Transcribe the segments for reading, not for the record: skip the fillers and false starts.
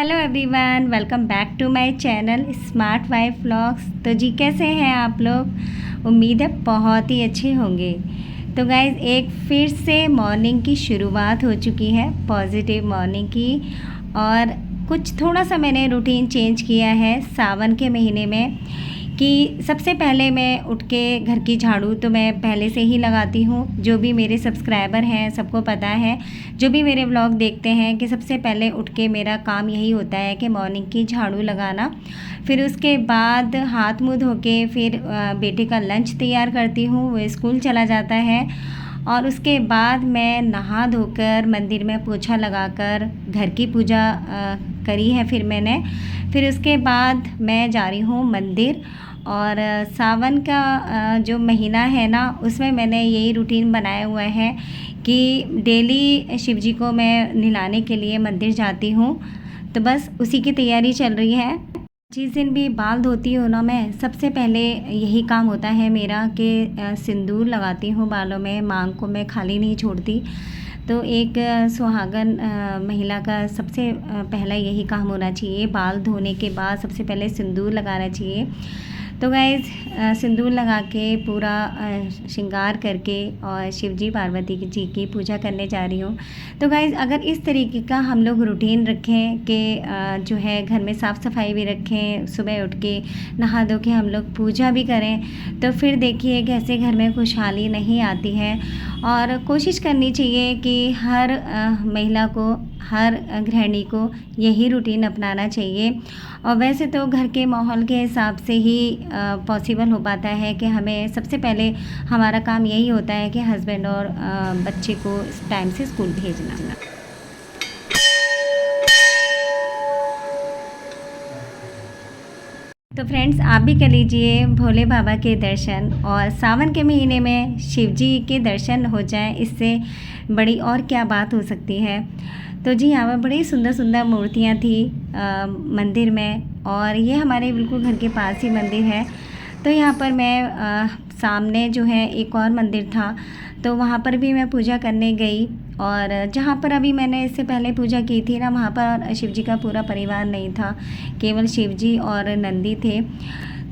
Hello everyone, welcome back to my channel smart wife vlogs. तो जी कैसे हैं आप लोग? उम्मीद है बहुत ही अच्छे होंगे। तो गाइज़ एक फिर से मॉर्निंग की शुरुआत हो चुकी है, पॉजिटिव मॉर्निंग की। और कुछ थोड़ा सा मैंने रूटीन चेंज किया है सावन के महीने में कि सबसे पहले मैं उठ के घर की झाड़ू तो मैं पहले से ही लगाती हूँ। जो भी मेरे सब्सक्राइबर हैं सबको पता है, जो भी मेरे व्लॉग देखते हैं, कि सबसे पहले उठ के मेरा काम यही होता है कि मॉर्निंग की झाड़ू लगाना। फिर उसके बाद हाथ मुँह धो के फिर बेटे का लंच तैयार करती हूँ, वो स्कूल चला जाता है। और उसके बाद मैं नहा धोकर मंदिर में पोछा लगाकर घर की पूजा करी है फिर उसके बाद मैं जा रही हूँ मंदिर। और सावन का जो महीना है ना, उसमें मैंने यही रूटीन बनाया हुआ है कि डेली शिव जी को मैं नहलाने के लिए मंदिर जाती हूँ। तो बस उसी की तैयारी चल रही है। जिस दिन भी बाल धोती हूँ ना, मैं सबसे पहले यही काम होता है मेरा कि सिंदूर लगाती हूँ बालों में। मांग को मैं खाली नहीं छोड़ती। तो एक सुहागन महिला का सबसे पहला यही काम होना चाहिए, बाल धोने के बाद सबसे पहले सिंदूर लगाना चाहिए। तो गाइज़ सिंदूर लगा के पूरा श्रृंगार करके और शिव जी पार्वती जी की पूजा करने जा रही हूँ। तो गाइज़ अगर इस तरीके का हम लोग रूटीन रखें कि जो है घर में साफ़ सफाई भी रखें, सुबह उठ के नहा धो के हम लोग पूजा भी करें, तो फिर देखिए कैसे घर में खुशहाली नहीं आती है। और कोशिश करनी चाहिए कि हर महिला को, हर गृहिणी को यही रूटीन अपनाना चाहिए। और वैसे तो घर के माहौल के हिसाब से ही पॉसिबल हो पाता है कि हमें सबसे पहले हमारा काम यही होता है कि हस्बैंड और बच्चे को टाइम से स्कूल भेजना। तो फ्रेंड्स आप भी कर लीजिए भोले बाबा के दर्शन, और सावन के महीने में शिव जी के दर्शन हो जाएं, इससे बड़ी और क्या बात हो सकती है। तो जी यहाँ पर बड़ी सुंदर सुंदर मूर्तियाँ थी मंदिर में, और ये हमारे बिल्कुल घर के पास ही मंदिर है। तो यहाँ पर मैं सामने जो है एक और मंदिर था, तो वहाँ पर भी मैं पूजा करने गई। और जहाँ पर अभी मैंने इससे पहले पूजा की थी ना, वहाँ पर शिव जी का पूरा परिवार नहीं था, केवल शिव जी और नंदी थे।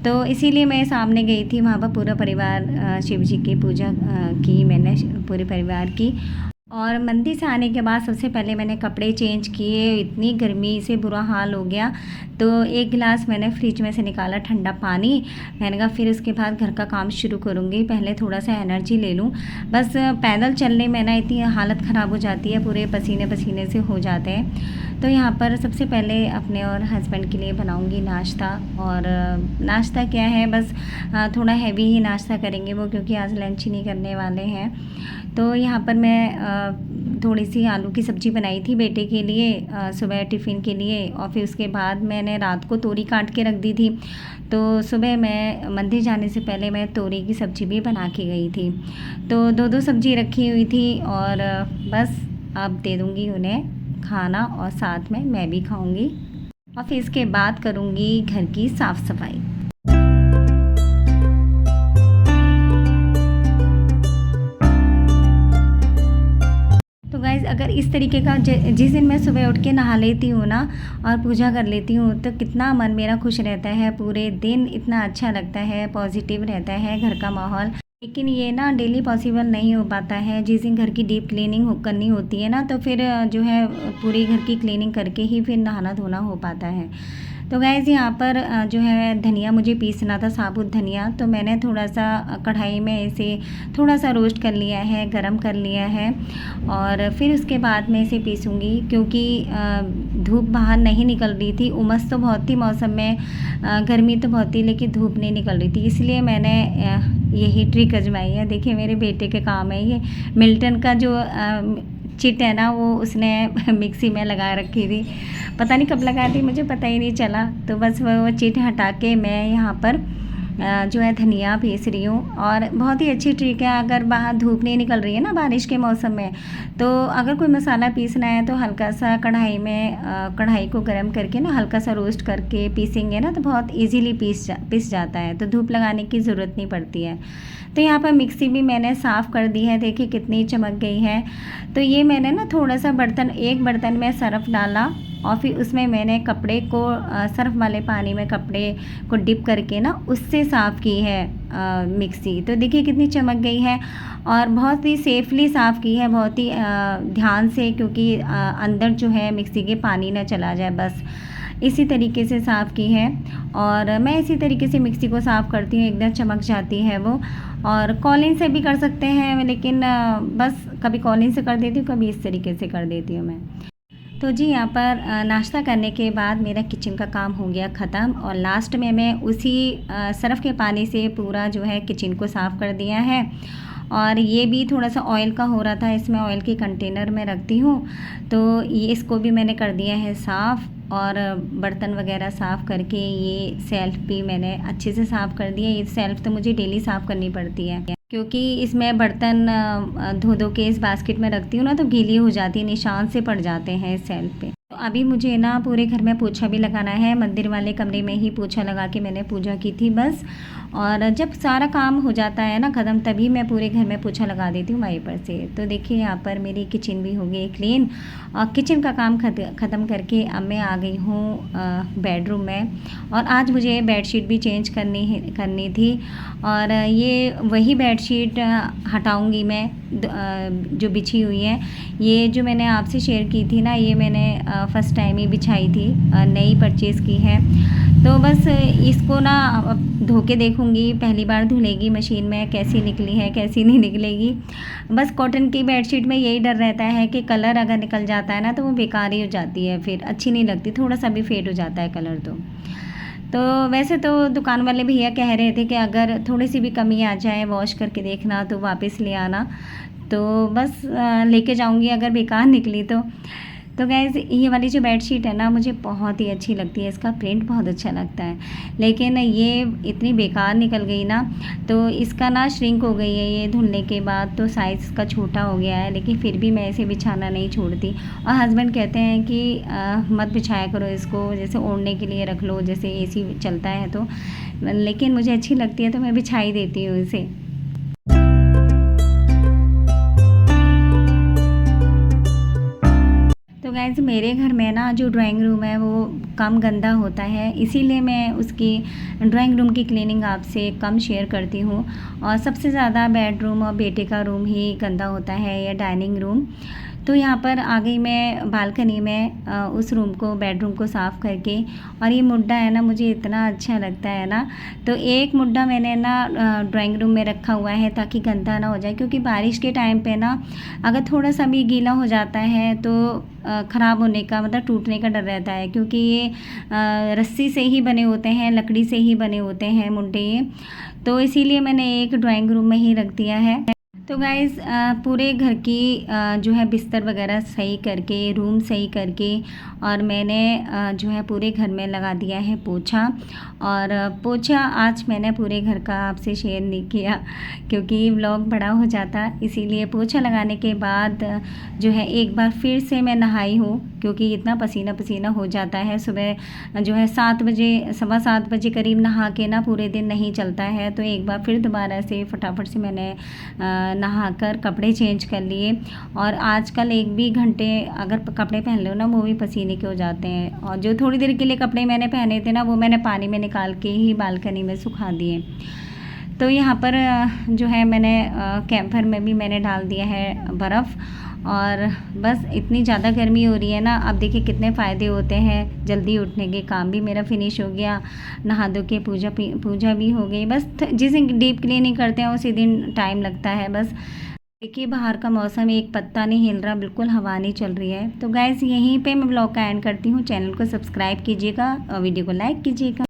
तो इसीलिए मैं सामने गई थी, वहाँ पर पूरा परिवार शिव जी की पूजा की मैंने, पूरे परिवार की। और मंदिर से आने के बाद सबसे पहले मैंने कपड़े चेंज किए, इतनी गर्मी से बुरा हाल हो गया। तो एक गिलास मैंने फ्रिज में से निकाला ठंडा पानी। मैंने कहा फिर उसके बाद घर का काम शुरू करूँगी, पहले थोड़ा सा एनर्जी ले लूँ। बस पैदल चलने में ना इतनी हालत ख़राब हो जाती है, पूरे पसीने पसीने से हो जाते हैं। तो यहाँ पर सबसे पहले अपने और हस्बैंड के लिए बनाऊँगी नाश्ता। और नाश्ता क्या है, बस थोड़ा हैवी ही नाश्ता करेंगे वो, क्योंकि आज लंच ही नहीं करने वाले हैं। तो यहाँ पर मैं थोड़ी सी आलू की सब्ज़ी बनाई थी बेटे के लिए सुबह टिफ़िन के लिए। और फिर उसके बाद मैंने रात को तोरी काट के रख दी थी, तो सुबह मैं मंदिर जाने से पहले मैं तोरी की सब्ज़ी भी बना के गई थी। तो दो सब्ज़ी रखी हुई थी, और बस अब दे दूँगी उन्हें खाना, और साथ में मैं भी खाऊँगी। और फिर इसके बाद करूँगी घर की साफ़ सफाई। तो गाइज़ अगर इस तरीके का जिस दिन मैं सुबह उठ के नहा लेती हूँ ना और पूजा कर लेती हूँ, तो कितना मन मेरा खुश रहता है, पूरे दिन इतना अच्छा लगता है, पॉजिटिव रहता है घर का माहौल। लेकिन ये ना डेली पॉसिबल नहीं हो पाता है। जिस दिन घर की डीप क्लीनिंग करनी होती है ना, तो फिर जो है पूरी घर की क्लीनिंग करके ही फिर नहाना धोना हो पाता है। तो गाइज़ यहाँ पर जो है धनिया मुझे पीसना था, साबुत धनिया। तो मैंने थोड़ा सा कढ़ाई में इसे थोड़ा सा रोस्ट कर लिया है, गरम कर लिया है। और फिर उसके बाद मैं इसे पीसूँगी, क्योंकि धूप बाहर नहीं निकल रही थी। उमस तो बहुत थी मौसम में, गर्मी तो बहुत थी, लेकिन धूप नहीं निकल रही थी, इसलिए मैंने यही ट्रिक आजमाई है। देखिए मेरे बेटे के काम है ये। मिल्टन का जो चिट है ना, वो उसने मिक्सी में लगा रखी थी, पता नहीं कब लगाई थी, मुझे पता ही नहीं चला। तो बस वो चिट हटा के मैं यहाँ पर जो है धनिया पीस रही हूँ। और बहुत ही अच्छी ट्रिक है, अगर बाहर धूप नहीं निकल रही है ना बारिश के मौसम में, तो अगर कोई मसाला पीसना है तो हल्का सा कढ़ाई में कढ़ाई को गर्म करके ना हल्का सा रोस्ट करके पीसेंगे ना, तो बहुत इजीली पिस जाता है, तो धूप लगाने की ज़रूरत नहीं पड़ती है। तो यहाँ पर मिक्सी भी मैंने साफ़ कर दी है, देखिए कितनी चमक गई है। तो ये मैंने ना थोड़ा सा एक बर्तन में सर्फ़ डाला, और फिर उसमें मैंने कपड़े को सर्फ वाले पानी में कपड़े को डिप करके ना उससे साफ़ की है मिक्सी। तो देखिए कितनी चमक गई है और बहुत ही सेफली साफ़ की है, बहुत ही ध्यान से, क्योंकि अंदर जो है मिक्सी के पानी ना चला जाए, बस इसी तरीके से साफ़ की है। और मैं इसी तरीके से मिक्सी को साफ़ करती हूँ, एकदम चमक जाती है वो। और कॉलिन से भी कर सकते हैं, लेकिन बस कभी कॉलिन से कर देती हूँ, कभी इस तरीके से कर देती हूँ मैं। तो जी यहाँ पर नाश्ता करने के बाद मेरा किचन का काम हो गया ख़त्म और लास्ट में मैं उसी सर्फ़ के पानी से पूरा जो है किचन को साफ़ कर दिया है। और ये भी थोड़ा सा ऑयल का हो रहा था, इसमें ऑयल के कंटेनर में रखती हूँ, तो ये इसको भी मैंने कर दिया है साफ़। और बर्तन वगैरह साफ़ करके ये सेल्फ़ भी मैंने अच्छे से साफ़ कर दिया। ये सेल्फ़ तो मुझे डेली साफ़ करनी पड़ती है, क्योंकि इसमें बर्तन धो धो के इस बास्केट में रखती हूँ ना, तो गीली हो जाती है, निशान से पड़ जाते हैं इस सेल्फ़ पे। तो अभी मुझे ना पूरे घर में पोछा भी लगाना है। मंदिर वाले कमरे में ही पोछा लगा के मैंने पूजा की थी बस। और जब सारा काम हो जाता है ना ख़त्म, तभी मैं पूरे घर में पोछा लगा देती हूँ वाइपर से। तो देखिए यहाँ पर मेरी किचन भी हो गई क्लीन। और किचन का काम ख़त्म करके अब मैं आ गई हूँ बेडरूम में। और आज मुझे बेडशीट भी चेंज करनी थी। और ये वही बेडशीट हटाऊँगी मैं जो बिछी हुई है। ये जो मैंने आपसे शेयर की थी ना, ये मैंने फ़र्स्ट टाइम ही बिछाई थी, नई परचेज़ की है। तो बस इसको ना धो के देखूँगी, पहली बार धुलेगी मशीन में, कैसी निकली है कैसी नहीं निकलेगी। बस कॉटन की बेडशीट में यही डर रहता है कि कलर अगर निकल जाता है ना, तो वो बेकार ही हो जाती है, फिर अच्छी नहीं लगती, थोड़ा सा भी फेड हो जाता है कलर। तो वैसे तो दुकान वाले भैया कह रहे थे कि अगर थोड़ी सी भी कमी आ जाए वॉश करके देखना, तो वापस ले आना। तो बस लेके जाऊंगी अगर बेकार निकली तो गाइज़ ये वाली जो बेडशीट है ना, मुझे बहुत ही अच्छी लगती है, इसका प्रिंट बहुत अच्छा लगता है। लेकिन ये इतनी बेकार निकल गई ना, तो इसका ना श्रिंक हो गई है ये धुलने के बाद, तो साइज़ इसका छोटा हो गया है। लेकिन फिर भी मैं इसे बिछाना नहीं छोड़ती। और हस्बैंड कहते हैं कि मत बिछाया करो इसको, जैसे ओढ़ने के लिए रख लो, जैसे एसी चलता है तो। लेकिन मुझे अच्छी लगती है तो मैं बिछाई देती हूँ इसे। तो गाइज़ मेरे घर में ना जो ड्राइंग रूम है वो कम गंदा होता है, इसीलिए मैं उसकी ड्राइंग रूम की क्लीनिंग आपसे कम शेयर करती हूँ। और सबसे ज़्यादा बेडरूम और बेटे का रूम ही गंदा होता है, या डाइनिंग रूम। तो यहाँ पर आ गई मैं बालकनी में उस रूम को, बेडरूम को साफ़ करके। और ये मुड्डा है ना, मुझे इतना अच्छा लगता है ना, तो एक मुड्डा मैंने ना ड्राइंग रूम में रखा हुआ है ताकि गंदा ना हो जाए। क्योंकि बारिश के टाइम पे ना अगर थोड़ा सा भी गीला हो जाता है तो ख़राब होने का, मतलब टूटने का डर रहता है, क्योंकि ये रस्सी से ही बने होते हैं, लकड़ी से ही बने होते हैं मुड्डे ये। तो इसीलिए मैंने एक ड्राइंग रूम में ही रख दिया है। तो गाइज़ पूरे घर की जो है बिस्तर वगैरह सही करके, रूम सही करके, और मैंने जो है पूरे घर में लगा दिया है पोछा। और पोछा आज मैंने पूरे घर का आपसे शेयर नहीं किया, क्योंकि व्लॉग बड़ा हो जाता, इसीलिए पोछा लगाने के बाद जो है एक बार फिर से मैं नहाई हूँ, क्योंकि इतना पसीना पसीना हो जाता है। सुबह जो है 7 बजे, 7:15 बजे करीब नहा के ना पूरे दिन नहीं चलता है। तो एक बार फिर दोबारा से फटाफट से मैंने नहाकर कपड़े चेंज कर लिए। और आजकल एक भी घंटे अगर कपड़े पहन लो ना, वो भी पसीने के हो जाते हैं। और जो थोड़ी देर के लिए कपड़े मैंने पहने थे ना, वो मैंने पानी में निकाल के ही बालकनी में सुखा दिए। तो यहाँ पर जो है मैंने कैंपर में भी मैंने डाल दिया है बर्फ़। और बस इतनी ज़्यादा गर्मी हो रही है ना, अब देखिए कितने फ़ायदे होते हैं, जल्दी उठने के, काम भी मेरा फिनिश हो गया, नहा धो के पूजा भी हो गई। बस जिस दिन डीप क्लीनिंग करते हैं उसी दिन टाइम लगता है बस। देखिए बाहर का मौसम, एक पत्ता नहीं हिल रहा, बिल्कुल हवा नहीं चल रही है। तो गाइस यहीं पे मैं ब्लॉग का एंड करती हूँ। चैनल को सब्सक्राइब कीजिएगा और वीडियो को लाइक कीजिएगा।